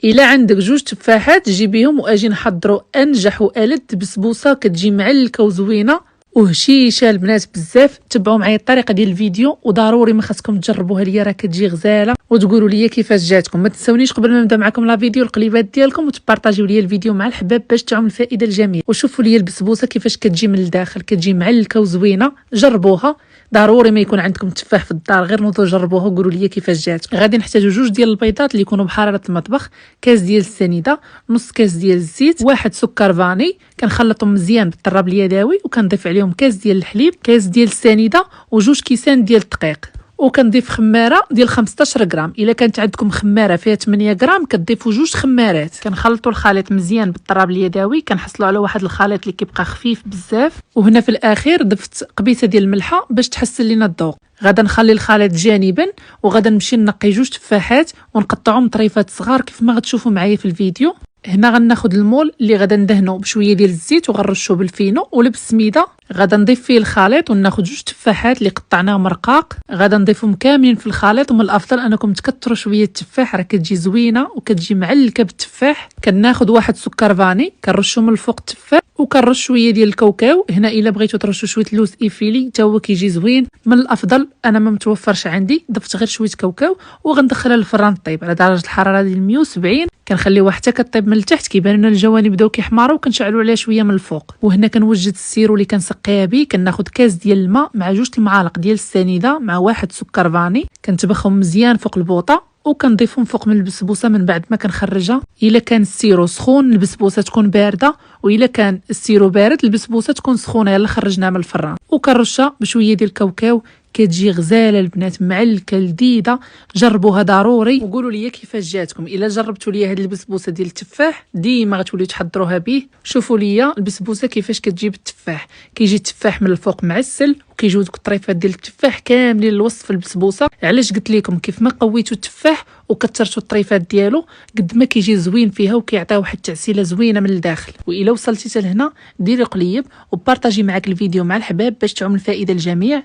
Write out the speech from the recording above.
الا عندك جوج تفاحات جيبيهم واجي نحضروا انجح والذ بسبوسه كتجي معلكه وزوينه وهشيشه البنات بزاف. تبعوا معايا الطريقه ديال الفيديو وضروري ما خاصكم تجربوها ليا، راه كتجي غزاله، وتقولوا لي كيفاش جاتكم. ما تنسونيش قبل ما نبدا معكم لا فيديو القليبات ديالكم وتبارطاجيو لي الفيديو مع الحباب باش تعم الفائده للجميع. وشوفوا لي البسبوسه كيفاش كتجي من الداخل، كتجي معلكه وزوينه. جربوها، ضروري ما يكون عندكم تفاح في الدار، غير نوضوا جربوها وقولوا لي كيفاش جاتكم. غادي نحتاجوا جوج ديال البيضات اللي يكونوا بحراره المطبخ، كاس ديال السنيده، نص كاس ديال الزيت، واحد سكر فاني كنخلطهم مزيان بالطراب اليدوي، وكنضيف عليهم كاس ديال الحليب، كاس ديال السنيده، وجوج كيسان ديال الدقيق. وكنضيف خماره ديال 15 غرام. الا كانت عندكم خماره فيها 8 غرام كتضيفوا جوج خمارات. كنخلطوا الخليط مزيان بالطراب اليدوي، كنحصلوا على واحد الخليط اللي كيبقى خفيف بزاف. وهنا في الاخير ضفت قبيصه ديال الملحه باش تحسن لينا الذوق. غادا نخلي الخليط جانبا وغادا نمشي نقي جوج تفاحات ونقطعهم طريفات صغار كيف ما غتشوفوا معايا في الفيديو. هنا غناخذ المول اللي غادا ندهنو بشويه ديال الزيت وغنرشوه بالفينو ولا بالسميده. غادا نضيف فيه الخليط وناخذ جوج تفاحات اللي قطعناهم رقاق، غادا نضيفهم كاملين في الخليط. ومن الافضل انكم تكثروا شويه التفاح، راه كتجي زوينه وكتجي معلكه بالتفاح. كناخذ واحد سكر فاني كنرشو من الفوق التفاح، وكنرش شويه ديال الكاوكاو. هنا الا بغيتوا ترشوا شويه لوز ايفيلي حتى هو كيجي زوين. من الافضل انا ما متوفرش عندي، ضفت غير شويه كاوكاو وغندخلها للفران طيب على درجه الحراره ديال 170. كنخليوها حتى كطيب من التحت، كيبان لنا الجوانب بداو كيحمروا، وكنشعلوا عليها شويه من الفوق. وهنا كنوجد السيرو اللي كنسقيها به. كناخذ كاس ديال الماء مع جوج المعالق ديال السنيده مع واحد سكر فاني، كنتبخهم مزيان فوق البوطه وكنضيفهم فوق من البسبوسه من بعد ما كنخرجها. الا كان السيرو سخون البسبوسه تكون بارده، والا كان السيرو بارد البسبوسه تكون سخونه. يلا خرجناها من الفران وكنرشها بشويه ديال الكاوكاو. كتجي غزاله البنات، معلكه لذيذه. جربوها ضروري وقولوا لي كيفاش جاتكم. الا جربتوا لي هذه البسبوسه ديال التفاح ديما غتوليو تحضروها به. شوفوا لي البسبوسه كيفاش كتجي بالتفاح، كيجي التفاح من الفوق معسل، وكيجيو دوك الطريفات ديال التفاح كاملين الوصف البسبوسه. علاش قلت لكم كيف ما قويتوا التفاح وكثرتوا الطريفات ديالو قد ما كيجي زوين فيها وكيعطيو واحد التعسيله زوينه من الداخل. والا وصلتي حتى لهنا ديري قليب وبارطاجي معاك الفيديو مع الحباب باش تعم الفائده للجميع.